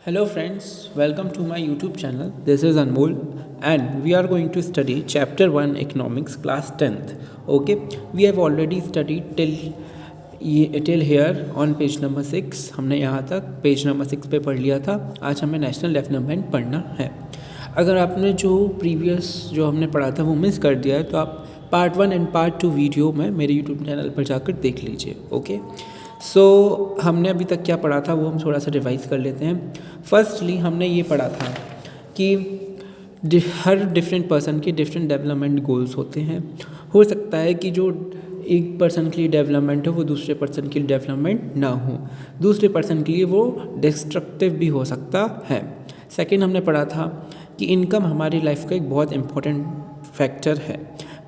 Hello friends, welcome to my YouTube channel. This is Anmol and we are going to study chapter 1 economics class 10th. Okay, we have already studied till here on page number 6. हमने यहाँ तक page number 6 पे पढ़ लिया था. आज हमें national development पढ़ना है. अगर आपने जो प्रीवियस जो हमने पढ़ा था वो मिस कर दिया है तो आप पार्ट 1 एंड पार्ट 2 वीडियो में मेरे यूट्यूब चैनल पर जाकर देख लीजिए. ओके, सो हमने अभी तक क्या पढ़ा था वो हम थोड़ा सा रिवाइज़ कर लेते हैं. फर्स्टली हमने ये पढ़ा था कि हर डिफरेंट पर्सन के डिफरेंट डेवलपमेंट गोल्स होते हैं. हो सकता है कि जो एक पर्सन के लिए डेवलपमेंट हो वो दूसरे पर्सन के लिए डेवलपमेंट ना हो, दूसरे पर्सन के लिए वो डिस्ट्रक्टिव भी हो सकता है. सेकंड हमने पढ़ा था कि इनकम हमारी लाइफ का एक बहुत इम्पोर्टेंट फैक्टर है,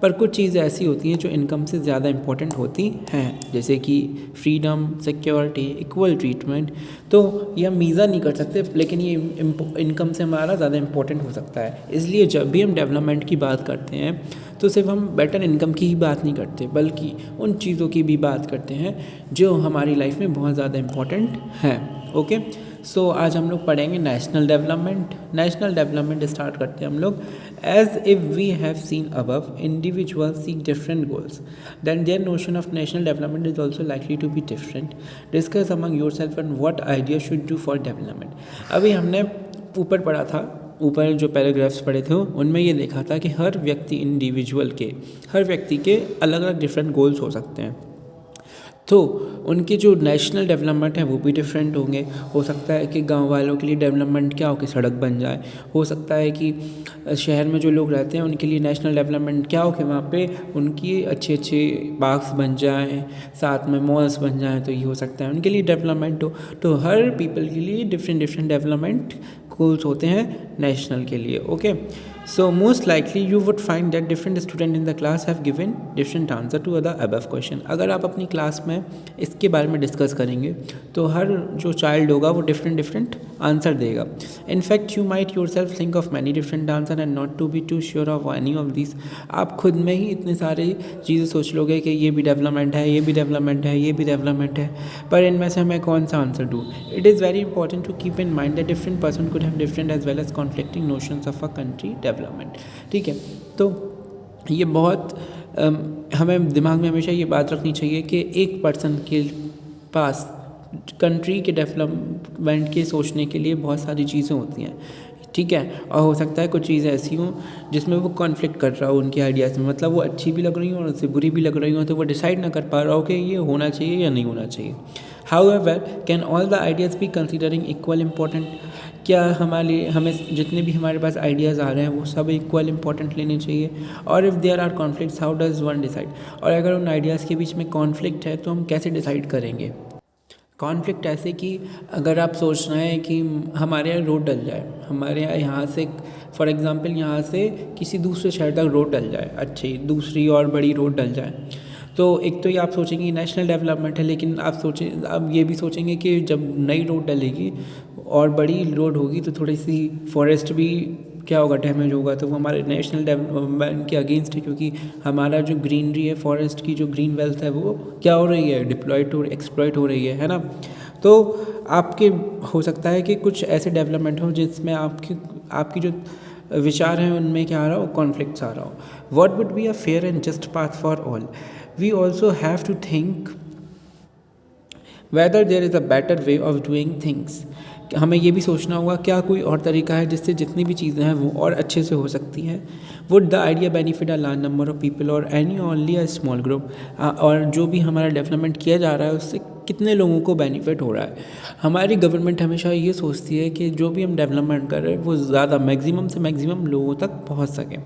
पर कुछ चीज़ें ऐसी होती हैं जो इनकम से ज़्यादा इम्पोर्टेंट होती हैं, जैसे कि फ्रीडम, सिक्योरिटी, इक्वल ट्रीटमेंट. तो ये हम मीज़ा नहीं कर सकते, लेकिन ये इनकम से हमारा ज़्यादा इम्पोर्टेंट हो सकता है. इसलिए जब भी हम डेवलपमेंट की बात करते हैं तो सिर्फ हम बेटर इनकम की ही बात नहीं करते, बल्कि उन चीज़ों की भी बात करते हैं जो हमारी लाइफ में बहुत ज़्यादा इम्पोर्टेंट हैं. ओके, सो आज हम लोग पढ़ेंगे national development. National development start करते हैं हम लोग. As if we have seen above, individuals seek different goals, then their notion of national development is also likely to be different. Discuss among yourself and what idea should do for development. अभी हमने ऊपर पढ़ा था, ऊपर जो paragraphs पढ़े थे उनमें ये देखा था कि हर व्यक्ति हर व्यक्ति के अलग अलग डिफरेंट गोल्स हो सकते हैं. तो उनके जो नेशनल डेवलपमेंट है वो भी डिफरेंट होंगे. हो सकता है कि गांव वालों के लिए डेवलपमेंट क्या हो कि सड़क बन जाए. हो सकता है कि शहर में जो लोग रहते हैं उनके लिए नेशनल डेवलपमेंट क्या हो कि वहाँ पे उनकी अच्छे अच्छे पार्क्स बन जाएं, साथ में मॉल्स बन जाएं. तो ये हो सकता है उनके लिए डेवलपमेंट हो. तो हर पीपल के लिए डिफरेंट डिफरेंट डेवलपमेंट गोल्स होते हैं नेशनल के लिए. Okay, so most likely you would find that different student in the class have given different answer to the above question. अगर आप अपनी क्लास में इसके बारे में डिस्कस करेंगे तो हर जो चाइल्ड होगा वो डिफरेंट आंसर देगा. In fact you might yourself think of many different answer and not to be too sure of any of this. आप खुद में ही इतने सारे चीज़ें सोच लोगे कि ये भी डेवलपमेंट है, ये भी डेवलपमेंट है, ये भी डेवलपमेंट है, पर इनमें से मैं कौन सा आंसर दूँ. It is very important to keep in mind that different person could have different as well as conflicting notions of a country development. ठीक है, तो ये बहुत हमें दिमाग में हमेशा ये बात रखनी चाहिए कि एक पर्सन के पास कंट्री के डेवलपमेंट के सोचने के लिए बहुत सारी चीज़ें होती हैं. ठीक है, और हो सकता है कुछ चीज़ें ऐसी हों जिसमें वो कॉन्फ्लिक्ट कर रहा हो उनके आइडियाज़ में, मतलब वो अच्छी भी लग रही हो और उससे बुरी भी लग रही हो, तो वो डिसाइड ना कर पा रहा हो कि ये होना चाहिए या नहीं होना चाहिए. However, can all the ideas be considering equal important? क्या हमें जितने भी हमारे पास आइडियाज़ आ रहे हैं वो सब इक्वल इम्पॉर्टेंट लेने चाहिए. और if there are conflicts how does one decide. और अगर उन आइडियाज़ के बीच में कॉन्फ्लिक्ट है तो हम कैसे डिसाइड करेंगे. कॉन्फ्लिक्ट ऐसे कि अगर आप सोच रहे हैं कि हमारे यहाँ रोड डल जाए, हमारे यहाँ से फॉर एग्ज़ाम्पल यहाँ से किसी दूसरे शहर तक रोड डल जाए, अच्छी दूसरी और बड़ी रोड डल जाए, तो एक तो ये आप सोचेंगे नेशनल डेवलपमेंट है, लेकिन आप ये भी सोचेंगे कि जब नई रोड डलेगी और बड़ी रोड होगी तो थोड़ी सी फॉरेस्ट भी क्या होगा, डैमेज होगा, तो वो हमारे नेशनल डेवलपमेंट के अगेंस्ट है, क्योंकि हमारा जो ग्रीनरी है, फॉरेस्ट की जो ग्रीन वेल्थ है वो क्या हो रही है, एक्सप्लॉइट हो रही है ना. तो आपके हो सकता है कि कुछ ऐसे डेवलपमेंट हो जिसमें आपकी जो विचार हैं उनमें क्या आ रहा हो, कॉन्फ्लिक्ट्स आ रहा हो. What would be a fair and just path for all. We also have to think whether there is a better way of doing things. हमें ये भी सोचना होगा क्या कोई और तरीका है जिससे जितनी भी चीज़ें हैं वो और अच्छे से हो सकती हैं. Would the idea benefit a large number of people or any only a small group? और जो भी हमारा डेवलपमेंट किया जा रहा है उससे कितने लोगों को बेनिफिट हो रहा है. हमारी गवर्नमेंट हमेशा ये सोचती है कि जो भी हम डेवलपमेंट कर रहे हैं वो ज़्यादा मैक्सिमम से मैक्सिमम लोगों तक पहुँच सके.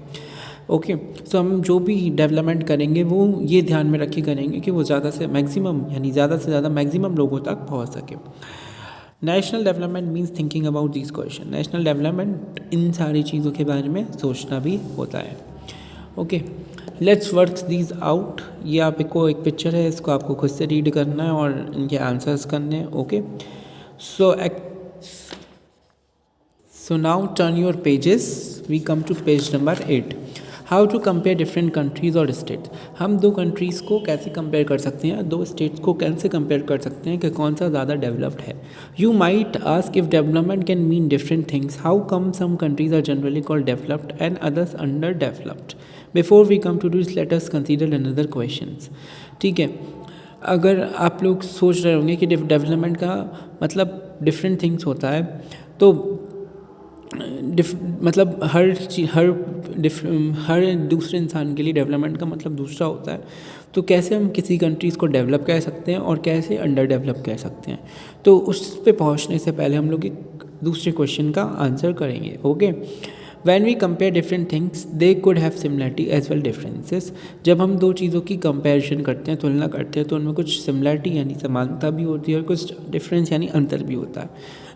ओके, सो हम जो भी डेवलपमेंट करेंगे वो ये ध्यान में रख के करेंगे कि वो ज़्यादा से ज़्यादा मैक्सिमम लोगों तक पहुंच सके. National development means thinking about this question. National development in सारी चीज़ों के बारे में सोचना भी होता है. Okay, let's work these out. ये आपको एक पिक्चर है, इसको आपको खुद से रीड करना है और इनके आंसर्स करने हैं. Okay, so now turn your pages. We come to page number 8. How to compare different countries और स्टेट्स, हम दो कंट्रीज़ को कैसे कंपेयर कर सकते हैं, दो स्टेट्स को कैसे कंपेयर कर सकते हैं कि कौन सा ज़्यादा डेवलप्ड है. You might ask if development can mean different things, how come some countries are generally called developed and others underdeveloped. Before we come to this let us consider another questions. ठीक है, अगर आप लोग सोच रहे होंगे कि development का मतलब डिफरेंट थिंग्स होता है, तो मतलब हर दूसरे इंसान के लिए डेवलपमेंट का मतलब दूसरा होता है. तो कैसे हम किसी कंट्रीज़ को डेवलप कह सकते हैं और कैसे अंडर डेवलप कह सकते हैं, तो उस पे पहुंचने से पहले हम लोग एक दूसरे क्वेश्चन का आंसर करेंगे. Okay, when we compare different things they could have similarity as well differences. जब हम दो चीज़ों की कंपैरिजन करते हैं, तुलना करते हैं, तो उनमें कुछ सिमिलरिटी यानी समानता भी होती है और कुछ डिफरेंस यानी अंतर भी होता है.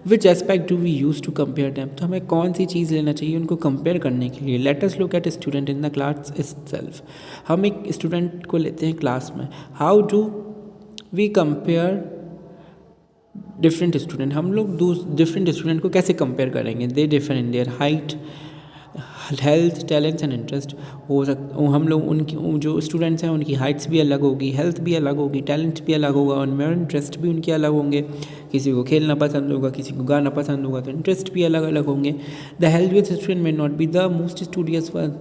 Which aspect do we use to compare them, तो हमें कौन सी चीज़ लेना चाहिए उनको कंपेयर करने के लिए. Let us look at student in the class itself. हम एक स्टूडेंट को लेते हैं क्लास में. How do we compare different student, हम लोग डिफरेंट स्टूडेंट को कैसे कंपेयर करेंगे. They differ in their height, health, talents and interest. हम लोग उनकी जो स्टूडेंट्स हैं उनकी हाइट्स भी अलग होगी, हेल्थ भी अलग होगी, टैलेंट भी अलग होगा, उनमें इंटरेस्ट भी उनके अलग होंगे. किसी को खेलना पसंद होगा, किसी को गाना पसंद होगा, तो इंटरेस्ट भी अलग अलग होंगे. The healthiest student may not be the most studious one.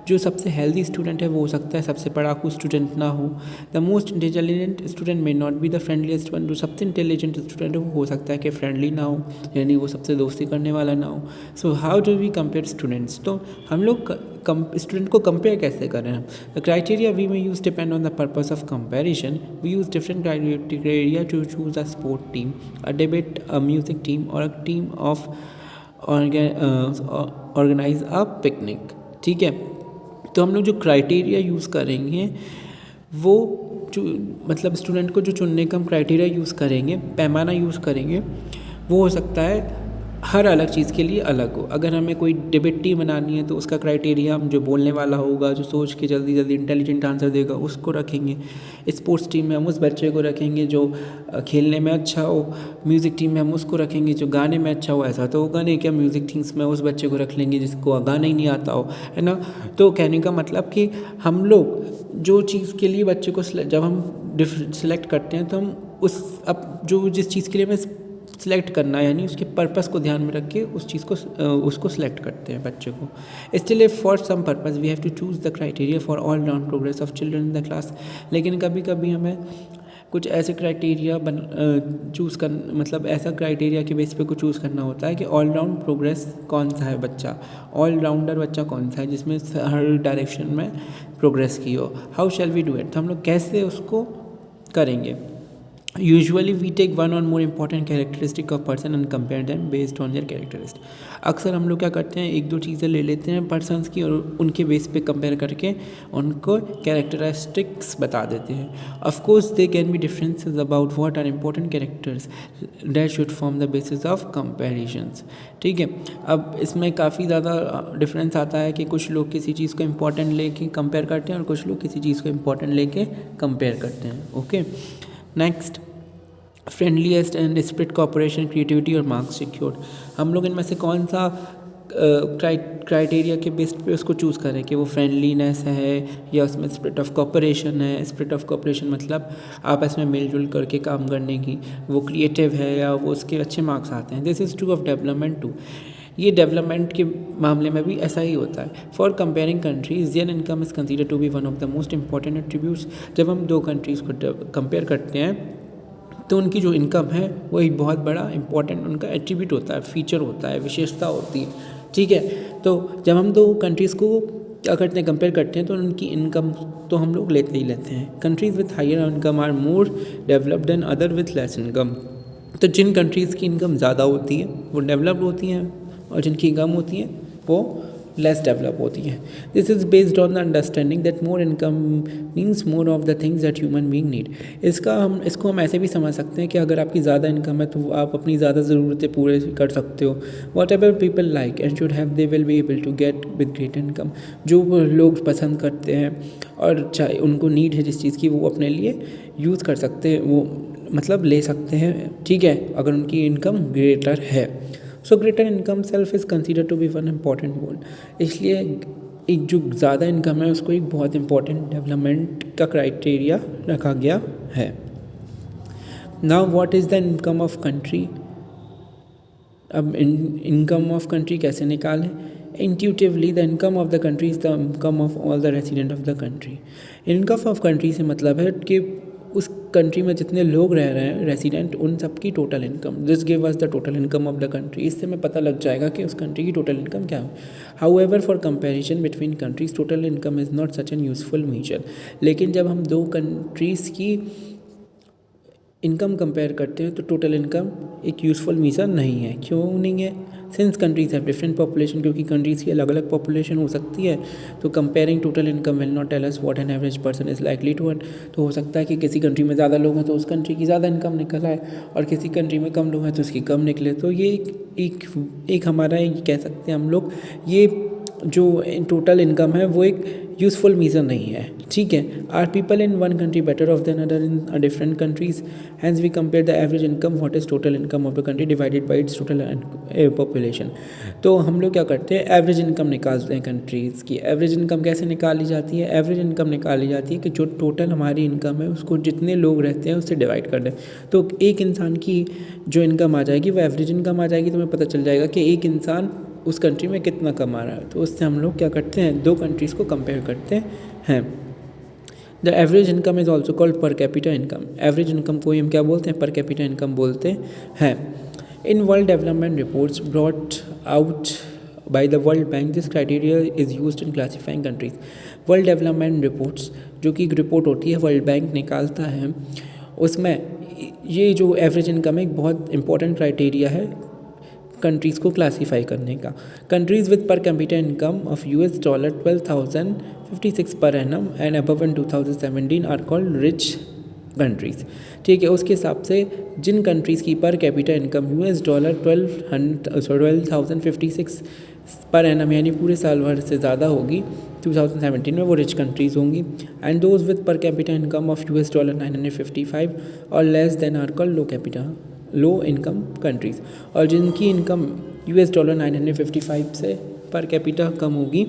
जो सबसे हेल्दी स्टूडेंट है वो हो सकता है सबसे पढ़ाकू स्टूडेंट ना हो. The most intelligent student may not be the फ्रेंडलीस्ट one. जो सबसे इंटेलिजेंट स्टूडेंट है वो हो सकता है कि फ्रेंडली ना हो, यानी वो सबसे दोस्ती करने वाला ना हो. So how do we compare students, तो हम लोग स्टूडेंट को कंपेयर कैसे करें. The criteria we may use depend on the purpose of comparison. We use different criteria to choose a sport team, a debate, a music team और a team of organize a picnic. ठीक है, तो हम लोग जो criteria use करेंगे वो मतलब स्टूडेंट को जो चुनने का हम क्राइटेरिया यूज़ करेंगे, पैमाना यूज़ करेंगे, वो हो सकता है हर अलग चीज़ के लिए अलग हो. अगर हमें कोई डिबेट टीम बनानी है तो उसका क्राइटेरिया हम जो बोलने वाला होगा, जो सोच के जल्दी जल्दी इंटेलिजेंट आंसर देगा, उसको रखेंगे. स्पोर्ट्स टीम में हम उस बच्चे को रखेंगे जो खेलने में अच्छा हो. म्यूज़िक टीम में हम उसको रखेंगे जो गाने में अच्छा हो. ऐसा तो होगा नहीं क्या म्यूज़िक टीम्स में उस बच्चे को रख लेंगे जिसको गाना ही नहीं आता हो, है ना. तो कहने का मतलब कि हम लोग जो चीज़ के लिए बच्चे को जब हम सिलेक्ट करते हैं तो हम जिस चीज़ के लिए हमें सिलेक्ट करना है यानी उसके पर्पस को ध्यान में रख के उस चीज़ को उसको सिलेक्ट करते हैं बच्चे को. Still if for some purpose we have to choose the criteria for all round progress of children in the class. लेकिन कभी कभी हमें कुछ ऐसे क्राइटेरिया चूज़ कर मतलब ऐसा क्राइटेरिया के बेस पे कुछ चूज़ करना होता है कि ऑल राउंड प्रोग्रेस कौन सा है बच्चा, ऑल राउंडर बच्चा कौन सा है जिसमें हर डायरेक्शन में प्रोग्रेस की हो. How shall we do it, तो हम लोग कैसे उसको करेंगे. यूजुअली वी टेक वन और more important characteristic of person and compare them based on their characteristic. अक्सर हम लोग क्या करते हैं, एक दो चीज़ें ले लेते हैं पर्सन्स की और उनके बेस पे कंपेयर करके उनको कैरेक्टरिस्टिक्स बता देते हैं. Of course they can be differences about what are important characters that should form the basis of comparisons. ठीक है, अब इसमें काफ़ी ज़्यादा डिफरेंस आता है कि कुछ लोग किसी चीज़ को इम्पॉर्टेंट लेके कंपेयर करते हैं और कुछ लोग किसी चीज़ को इम्पॉर्टेंट लेके कंपेयर करते हैं. Okay, next, friendliest and spirit cooperation, creativity और मार्क्स सिक्योर्ड. हम लोग इनमें से कौन सा क्राइटेरिया के बेस पे उसको चूज़ करें कि वो फ्रेंडलीनेस है या उसमें स्पिरिट ऑफ कॉपरेशन है. स्पिरिट ऑफ कॉपरेशन मतलब आपस में मिलजुल करके काम करने की. वो क्रिएटिव है या वो उसके अच्छे मार्क्स आते हैं. This is true of development too. ये डेवलपमेंट के मामले में भी ऐसा ही होता है. For comparing countries their income is consider to be one of the most important attributes. जब हम दो कंट्रीज़ को कंपेयर करते हैं तो उनकी जो इनकम है वो एक बहुत बड़ा इंपॉर्टेंट उनका एट्रीब्यूट होता है, फीचर होता है, विशेषता होती है. ठीक है, तो जब हम दो कंट्रीज़ को क्या करते हैं, कंपेयर करते हैं, तो उनकी इनकम तो हम लोग लेते ही लेते हैं. Countries with higher income are more developed than other with less income. तो जिन कंट्रीज़ की इनकम ज़्यादा होती है वो डेवलप्ड होती हैं और जिनकी कम होती हैं वो लेस डेवलप होती हैं. This is based on the understanding that more income means more of the things that human being need. इसको हम ऐसे भी समझ सकते हैं कि अगर आपकी ज़्यादा इनकम है तो आप अपनी ज़्यादा ज़रूरतें पूरे कर सकते हो. Whatever people like and should have they will be able to get with great income. जो लोग पसंद करते हैं और चाहे उनको नीड है जिस चीज़ की वो अपने लिए यूज़ कर सकते हैं, वो मतलब ले सकते हैं. ठीक है, अगर उनकी इनकम ग्रेटर है. So greater income self is consider to be one important goal. इसलिए एक जो ज़्यादा इनकम है उसको एक बहुत इंपॉर्टेंट डेवलपमेंट का क्राइटेरिया रखा गया है। Now what is the income of country. अब इनकम ऑफ कंट्री कैसे निकालें। Intuitively the income of the country is the income of all the resident of the country. Income of country से मतलब है कि उस कंट्री में जितने लोग रह रहे हैं रेसिडेंट, उन सब की total income. This give us the total income of the country. इससे हमें पता लग जाएगा कि उस कंट्री की टोटल इनकम क्या है। However for comparison between countries total income is not such an useful measure. लेकिन जब हम दो कंट्रीज़ की इनकम कंपेयर करते हैं तो टोटल इनकम एक यूज़फुल मेजर नहीं है। क्यों नहीं है। Since countries have different population, क्योंकि कंट्रीज़ की अलग अलग पॉपुलेशन हो सकती है, तो comparing total income will not tell us what an average person is likely to earn. तो हो सकता है कि किसी कंट्री में ज़्यादा लोग हैं तो उस कंट्री की ज़्यादा इनकम निकल आए, और किसी कंट्री में कम लोग हैं तो उसकी कम निकले। तो ये एक हमारा कह सकते हैं हम लोग, ये जो टोटल इनकम है वो एक यूज़फुल मेजर नहीं है। ठीक है। Are people in one country better off than other in different countries, hence we compare the average income what is total income of the country divided by its total population. तो हम लोग क्या करते हैं, एवरेज इनकम निकालते हैं countries की। Average income कैसे निकाली जाती है। एवरेज इनकम निकाली जाती है कि जो टोटल हमारी इनकम है उसको जितने लोग रहते हैं उससे डिवाइड कर दें, तो एक इंसान की जो इनकम आ जाएगी वो एवरेज इनकम आ जाएगी। तो हमें पता चल जाएगा कि एक इंसान उस कंट्री में कितना कमा रहा है। तो उससे हम लोग क्या करते हैं, दो कंट्रीज़ को कंपेयर करते हैं। The average income is also called पर कैपिटा इनकम। एवरेज इनकम को हम क्या बोलते हैं, पर कैपिटा इनकम बोलते हैं। In world development reports brought out by the world bank, this criteria is used in classifying countries. World development reports जो कि एक रिपोर्ट होती है वर्ल्ड बैंक निकालता है, उसमें ये जो एवरेज इनकम है एक बहुत इंपॉर्टेंट क्राइटेरिया है कंट्रीज़ को क्लासीफाई करने का। Countries with per capita income of $12,056 per annum अबव above 2017 are called rich countries. ठीक है। उसके हिसाब से जिन कंट्रीज़ की पर कैपिटा इनकम $12,056 पर एनम यानी पूरे साल भर से ज़्यादा होगी 2017 में, वो रिच कंट्रीज़ होंगी। And those with per capita income of $955 और less than are called low income countries. और जिनकी इनकम $955 से पर कैपिटा कम होगी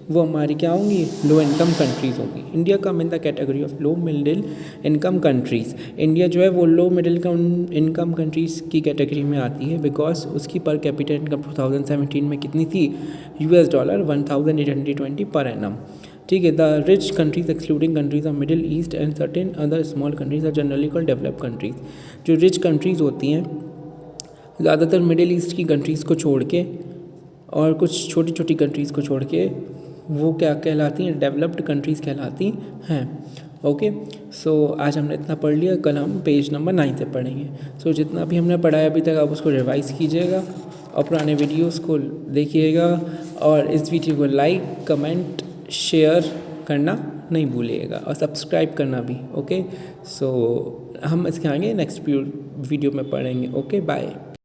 वो हमारी क्या होंगी, लो इनकम कंट्रीज़ होंगी। India come in the category of low middle income countries. India जो है वो लो मिडिल इनकम कंट्रीज़ की कैटेगरी में आती है, बिकॉज उसकी पर कैपिटा इनकम 2017 में कितनी थी, $1820 पर एनम। ठीक है। The rich countries excluding countries of Middle East and certain other small countries are generally called developed countries. जो रिच कंट्रीज़ होती हैं ज़्यादातर मिडिल ईस्ट की कंट्रीज़ को छोड़ के और कुछ छोटी छोटी कंट्रीज़ को छोड़ के वो क्या कहलाती हैं, डेवलप्ड कंट्रीज़ कहलाती हैं। ओके। सो आज हमने इतना पढ़ लिया, कल हम पेज नंबर 9 से पढ़ेंगे। सो जितना भी हमने पढ़ा है अभी तक आप उसको रिवाइज़ कीजिएगा और पुराने वीडियोज़ को देखिएगा, और इस वीडियो को लाइक कमेंट शेयर करना नहीं भूलिएगा और सब्सक्राइब करना भी। ओके। सो हम इसके आगे नेक्स्ट वीडियो में पढ़ेंगे। Okay bye.